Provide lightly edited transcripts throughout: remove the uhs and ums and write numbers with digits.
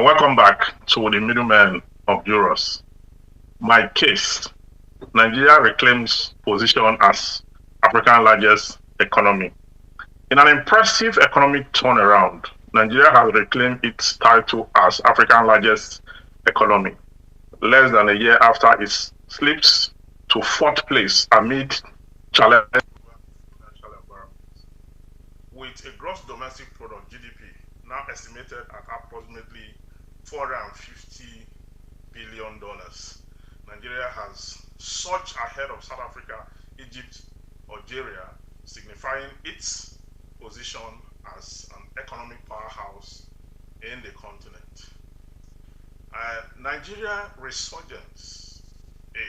Welcome back to the middlemen of Jurors. My case, Nigeria reclaims position as Africa's largest economy. In an impressive economic turnaround, Nigeria has reclaimed its title as Africa's largest economy, less than a year after it slips to fourth place amid challenging financial environment. With a gross domestic product (GDP) now estimated at approximately $450 billion, Nigeria has surged ahead of South Africa, Egypt, Algeria, signifying its position as an economic powerhouse in the continent. Nigeria resurgence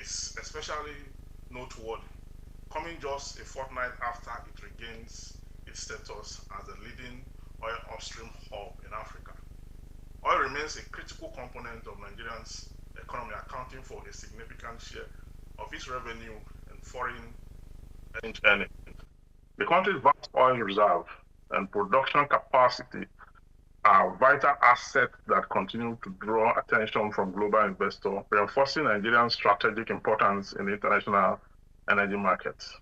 is especially noteworthy, coming just a fortnight after it regains its status as the leading oil upstream hub in Africa. Oil remains a critical component of Nigeria's economy, accounting for a significant share of its revenue and foreign exchange earnings. The country's vast oil reserve and production capacity are vital assets that continue to draw attention from global investors, reinforcing Nigeria's strategic importance in the international energy markets.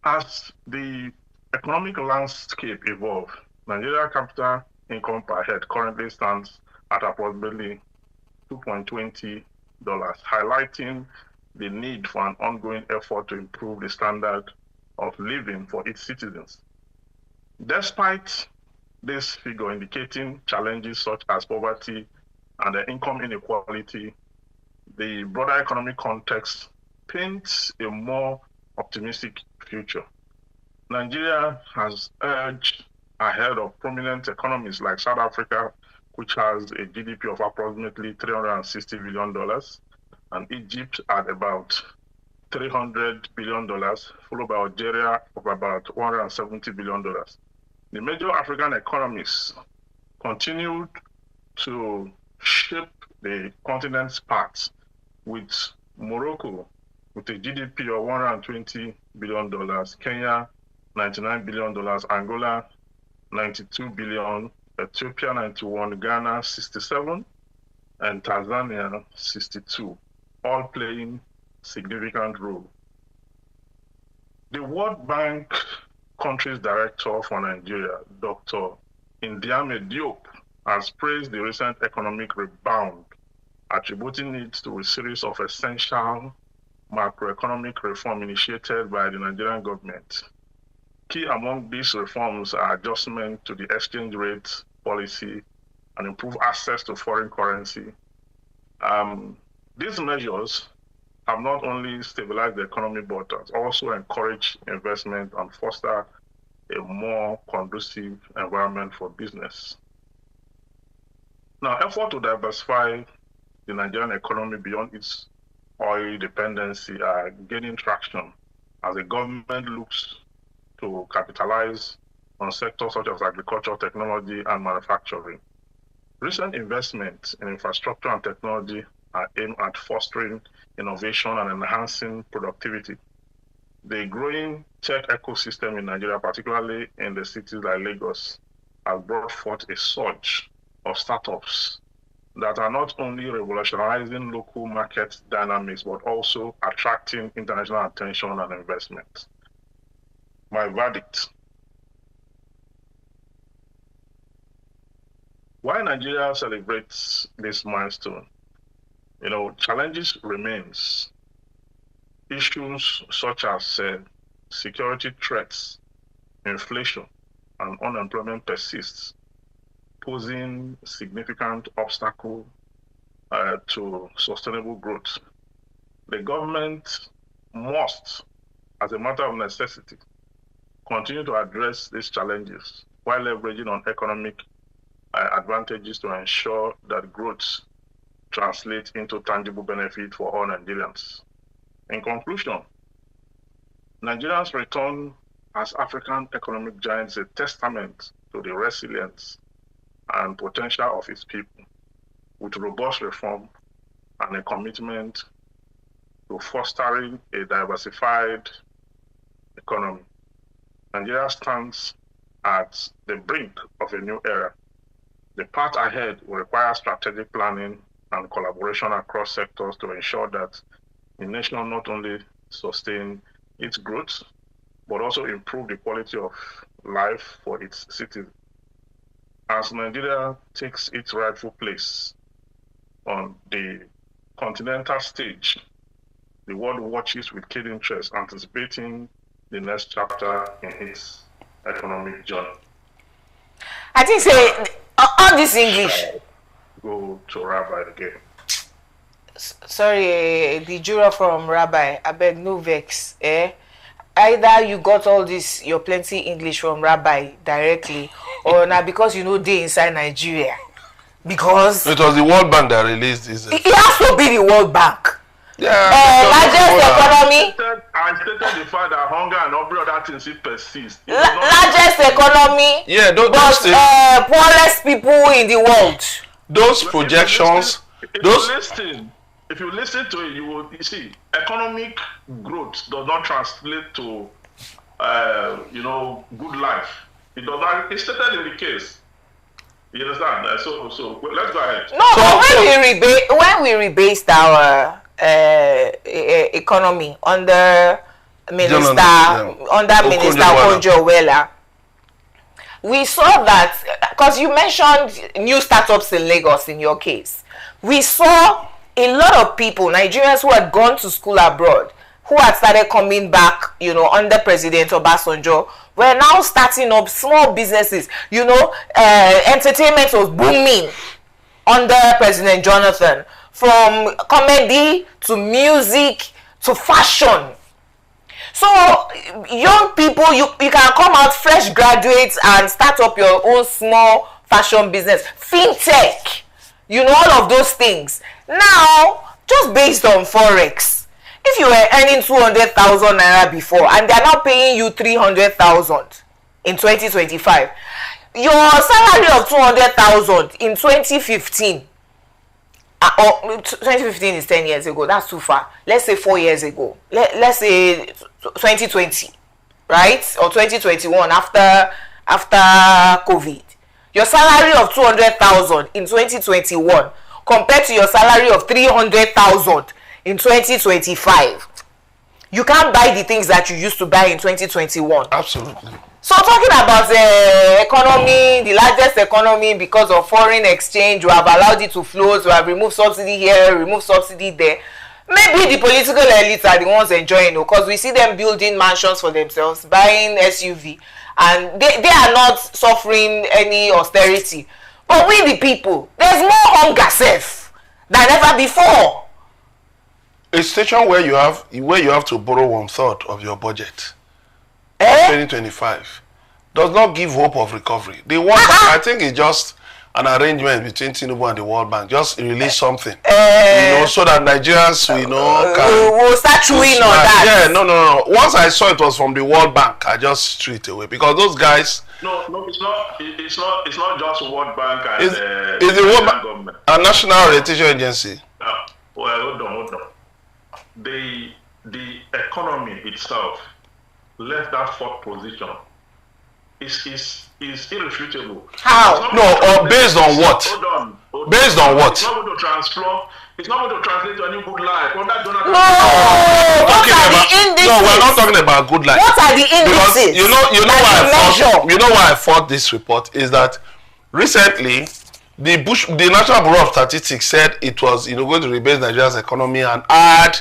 As the economic landscape evolves, Nigeria capital income per head currently stands at approximately $2.20, highlighting the need for an ongoing effort to improve the standard of living for its citizens. Despite this figure indicating challenges such as poverty and income inequality, the broader economic context paints a more optimistic future. Nigeria has edged ahead of prominent economies like South Africa, which has a GDP of approximately $360 billion, and Egypt at about $300 billion, followed by Algeria of about $170 billion. The major African economies continued to shape the continent's path, with Morocco with a GDP of $120 billion, Kenya $99 billion, Angola $92 billion, Ethiopia $91, Ghana $67, and Tanzania $62, all playing significant role. The World Bank Countries Director for Nigeria, Dr. Ndiame Diop, has praised the recent economic rebound, attributing it to a series of essential macroeconomic reforms initiated by the Nigerian government. Key among these reforms are adjustment to the exchange rate policy and improved access to foreign currency. These measures have not only stabilized the economy, but also encouraged investment and foster a more conducive environment for business. Now, efforts to diversify the Nigerian economy beyond its oil dependency are gaining traction as the government looks to capitalize on sectors such as agriculture, technology, and manufacturing. Recent investments in infrastructure and technology are aimed at fostering innovation and enhancing productivity. The growing tech ecosystem in Nigeria, particularly in the cities like Lagos, has brought forth a surge of startups that are not only revolutionizing local market dynamics, but also attracting international attention and investment. My verdict: why Nigeria celebrates this milestone? Challenges remains. Issues such as security threats, inflation, and unemployment persists, posing significant obstacle to sustainable growth. The government must, as a matter of necessity, continue to address these challenges while leveraging on economic advantages to ensure that growth translates into tangible benefit for all Nigerians. In conclusion, Nigeria's return as African economic giant is a testament to the resilience and potential of its people, with robust reform and a commitment to fostering a diversified economy. Nigeria stands at the brink of a new era, The path ahead will require strategic planning and collaboration across sectors to ensure that the nation not only sustain its growth, but also improve the quality of life for its citizens. As Nigeria takes its rightful place on the continental stage, the world watches with keen interest, anticipating the next chapter in its economic journey. I think say all this English. Go to Rabbi again. Sorry, the juror from Rabbi, I beg no vex. Either you got all this, your plenty English from Rabbi directly, or now because you know they inside Nigeria. Because it was the World Bank that released this. It has to be the World Bank. Yeah. Largest economy. I stated the fact that hunger and every other things it persists. Largest economy. Yeah, but poorest people in the world. Those projections. If you listen to it, you see economic growth does not translate to good life. It does not. It's stated in the case. You understand? So let's go ahead. No, when we rebased our economy under Minister Okonjo-Iweala, we saw that, because you mentioned new startups in Lagos in your case, we saw a lot of people, Nigerians who had gone to school abroad, who had started coming back, under President Obasanjo, were now starting up small businesses. Entertainment was booming under President Jonathan, from comedy to music to fashion. So young people, you can come out fresh graduates and start up your own small fashion business, fintech, all of those things. Now, just based on Forex, if you were earning 200,000 naira before and they are now paying you 300,000 in 2025, your salary of 200,000 in 2015, 2015 is 10 years ago, that's too far. Let's say 4 years ago. Let's say 2020, right? Or 2021 after COVID. Your salary of 200,000 in 2021 compared to your salary of 300,000 in 2025. You can't buy the things that you used to buy in 2021. Absolutely. So talking about the economy, the largest economy because of foreign exchange, we have allowed it to float, we have removed subsidy here, removed subsidy there. Maybe the political elites are the ones enjoying it, because we see them building mansions for themselves, buying SUV, and they are not suffering any austerity. But we the people, there's more hunger safe than ever before. A station where you have to borrow 1/3 of your budget. 2025 does not give hope of recovery. The World Bank, I think, it's just an arrangement between Tinubu and the World Bank. Just release something, so that Nigerians will start chewing on that. Yeah, no. Once I saw it was from the World Bank, I just threw it away, because those guys. No, it's not. It's not just World Bank and it's the World Bank government, a national orientation agency. Well, hold on. The economy itself left that fourth position is irrefutable. How? No, based on what? Hold on. Based on what? It's not going to transfer. It's not going to translate to any good life. No, what are the indices? No, we're not talking about good life. What are the indices? Because you know why I fought this report is that recently the National Bureau of Statistics said it was going to rebase Nigeria's economy and add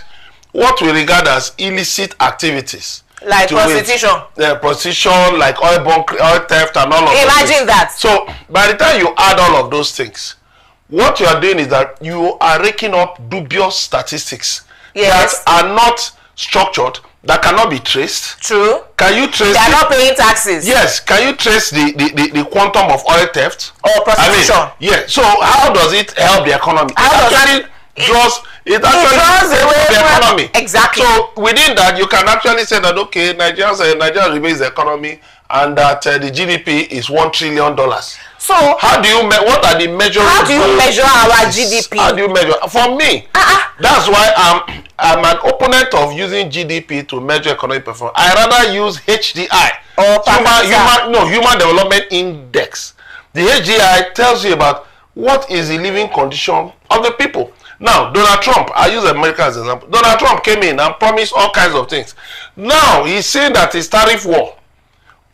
what we regard as illicit activities. Like prostitution. Prostitution, like oil theft and all of that. Imagine that. So by the time you add all of those things, what you are doing is that you are raking up dubious statistics that are not structured, that cannot be traced. True. Can you trace? They are not paying taxes. Yes. Can you trace the quantum of oil theft or prostitution? So how does it help the economy? It draws away the economy. Exactly. So within that, you can actually say that Nigeria rebase the economy, and that the GDP is $1 trillion. So how do you what are the measures? How do you measure our GDP? How do you measure? For me, that's why I'm an opponent of using GDP to measure economic performance. I rather use HDI, or Human Development Index, The HDI tells you about what is the living condition of the people. Now, Donald Trump, I use America as an example. Donald Trump came in and promised all kinds of things. Now, he's saying that his tariff war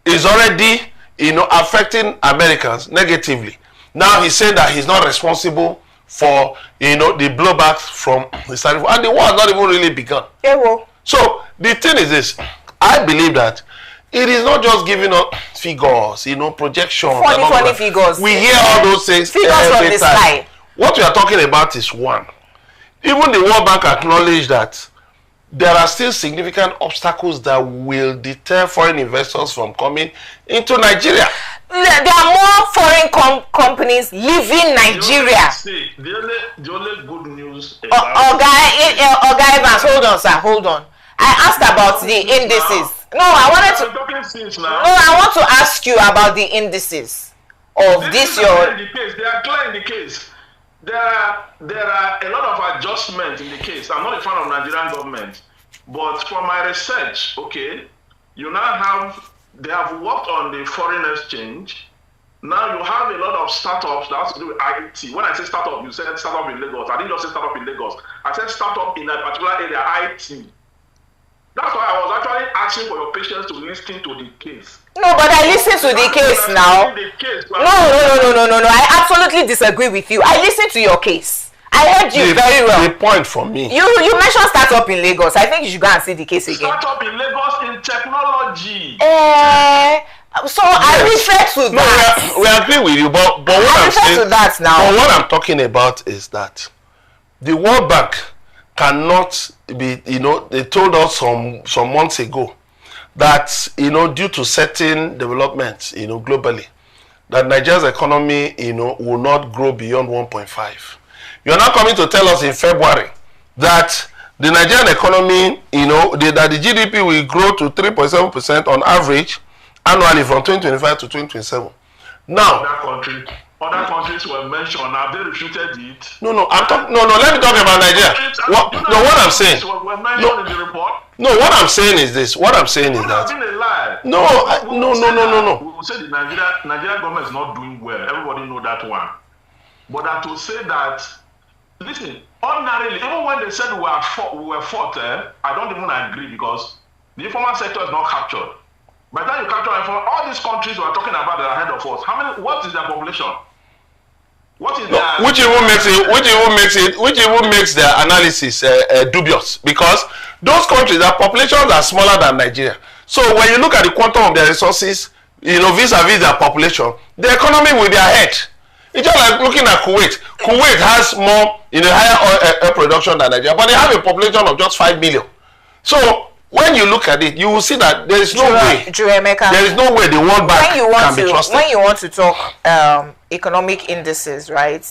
is already, affecting Americans negatively. Now, he's saying that he's not responsible for, the blowback from his tariff war. And the war has not even really begun. Yeah, well. So, the thing is this. I believe that it is not just giving us figures, projections. Funny figures. We hear all those things figures from the sky. What we are talking about is one. Even the World Bank acknowledged that there are still significant obstacles that will deter foreign investors from coming into Nigeria. There are more foreign companies leaving Nigeria. The only good news is Oga Evans, hold on, sir, hold on. I asked about the indices. No, I want to ask you about the indices of this your. They are clear in the case. There are a lot of adjustments in the case. I'm not a fan of Nigerian government, but from my research, okay, they have worked on the foreign exchange. Now you have a lot of startups that has to do with IT. When I say startup, you said startup in Lagos. I didn't just say startup in Lagos. I said startup in a particular area, IT. That's why I was actually asking for your patience to listen to the case. No, but I listen to the case now. No. I absolutely disagree with you. I listened to your case. I heard you very well. The point from me. You mentioned startup in Lagos. I think you should go and see the case again. Startup in Lagos in technology. So I refer to that. No, we agree with you, but what I'm saying, to that now. But what I'm talking about is that the World Bank cannot be, they told us some months ago that, due to certain developments, globally, that Nigeria's economy, will not grow beyond 1.5. You're now coming to tell us in February that the Nigerian economy, that the GDP will grow to 3.7% on average annually from 2025 to 2027. Now, other countries were mentioned. Have they refuted it? No. Let me talk about Nigeria. What I'm saying. Were mentioned in the report. No, what I'm saying is this. What I'm saying is that. No. We will say the Nigerian government is not doing well. Everybody know that one. But that to say that, listen, ordinarily, even when they said we were fought, I don't even agree because the informal sector is not captured. By the time you capture all these countries we are talking about that are ahead of us, what is their population? What is their which even makes their analysis dubious, because those countries, their populations are smaller than Nigeria. So when you look at the quantum of their resources, vis-a-vis their population, the economy will be ahead. It's just like looking at Kuwait. Kuwait has more, higher oil production than Nigeria, but they have a population of just 5 million. So when you look at it, you will see that there is no way. There is no way the World Bank can be trusted. When you want to talk economic indices, right?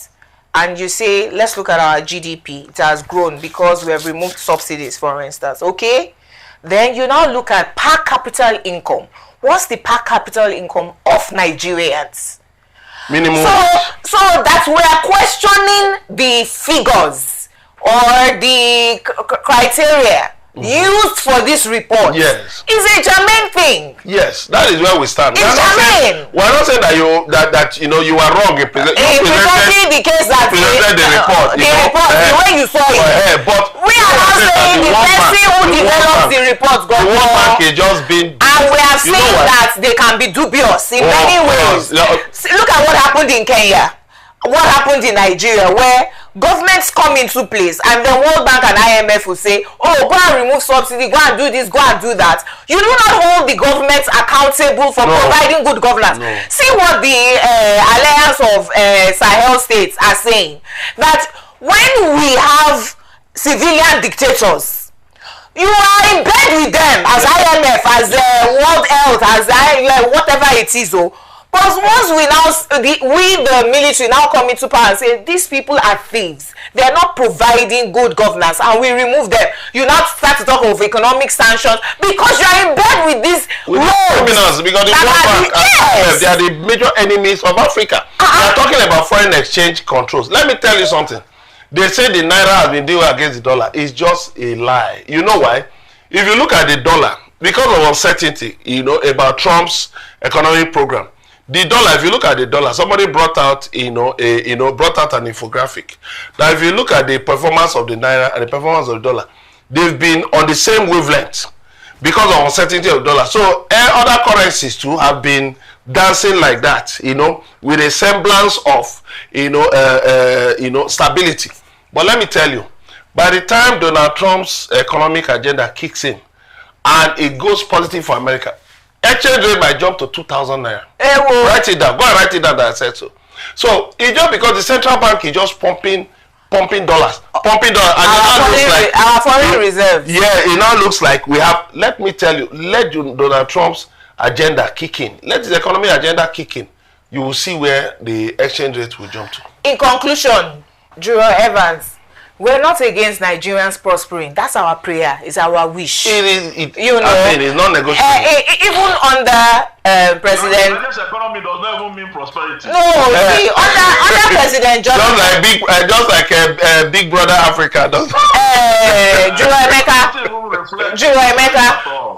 And you say, let's look at our GDP. It has grown because we have removed subsidies, for instance. Okay? Then you now look at per capita income. What's the per capita income of Nigerians? Minimum. So that we are questioning the figures or the criteria used for this report. Yes. Is a germane thing. Yes, that is where we stand. It's germane. We're not saying that you are wrong in presenting the case that presented the report. The way you saw it. But we are not saying the person who developed the report got the World Bank is just being. And we are saying that they can be dubious in many ways. Look at what happened in Kenya. What happened in Nigeria, where governments come into place and then World Bank and IMF will say, oh, go and remove subsidy, go and do this, go and do that. You do not hold the government accountable for providing good governance. No. See what the Alliance of Sahel states are saying, that when we have civilian dictators, you are in bed with them as IMF, as World Health, as whatever it is. But once the military now come into power and say, these people are thieves, they are not providing good governance, and we remove them, you now start to talk of economic sanctions because you are in bed with these criminals, because the World Bank, they are the major enemies of Africa. We are talking about foreign exchange controls. Let me tell you something. They say the Naira has been doing against the dollar. It's just a lie. You know why? If you look at the dollar, because of uncertainty, about Trump's economic program, The dollar, if you look at the dollar, somebody brought out, brought out an infographic. Now, if you look at the performance of the naira and the performance of the dollar, they've been on the same wavelength because of uncertainty of the dollar. So, other currencies too have been dancing like that, with a semblance of, stability. But let me tell you, by the time Donald Trump's economic agenda kicks in and it goes positive for America, exchange rate might jump to 2,000 naira. Write it down. Go and write it down that I said so. So it's just because the central bank is just pumping dollars. And our foreign reserves. Yeah, it now looks like we have. Let me tell you, let Donald Trump's agenda kick in. Let his economic agenda kick in. You will see where the exchange rate will jump to. In conclusion, Juror Evans, we're not against Nigerians prospering. That's our prayer. It's our wish. It is not negotiable. Even under President. This economy does not even mean prosperity. No, see, under President Jonathan. Just like Big Brother Africa does. Juror Emeka.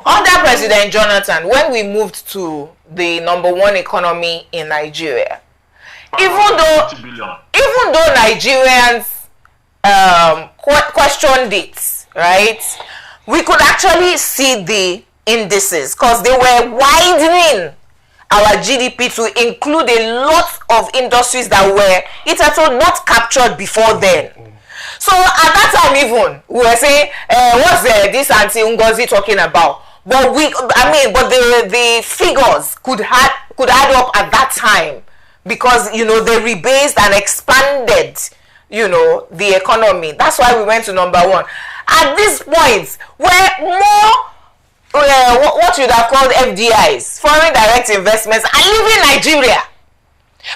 Under President Jonathan, when we moved to the #1 economy in Nigeria, even though Nigerians questioned it, right? We could actually see the indices because they were widening our GDP to include a lot of industries that were hitherto not captured before then. So at that time, even we were saying, what's this Auntie Ngozi talking about? But the figures could add up at that time because they rebased and expanded the economy. That's why we went to #1. At this point, where more what you'd have called FDIs, foreign direct investments, are leaving Nigeria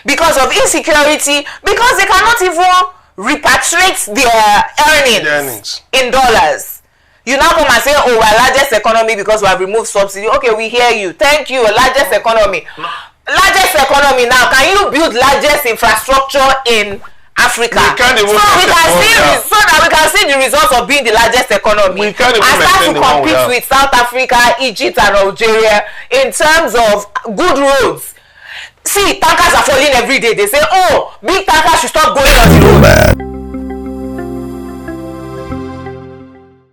because of insecurity, because they cannot even repatriate their earnings in dollars. You now come and say, oh, we're largest economy because we have removed subsidy. Okay, we hear you. Thank you, largest economy. Largest economy now. Can you build largest infrastructure in Africa? So that we can see the results of being the largest economy and start to compete with South Africa, Egypt and Algeria in terms of good roads. See, tankers are falling every day. They say, oh, big tankers should stop going on the road.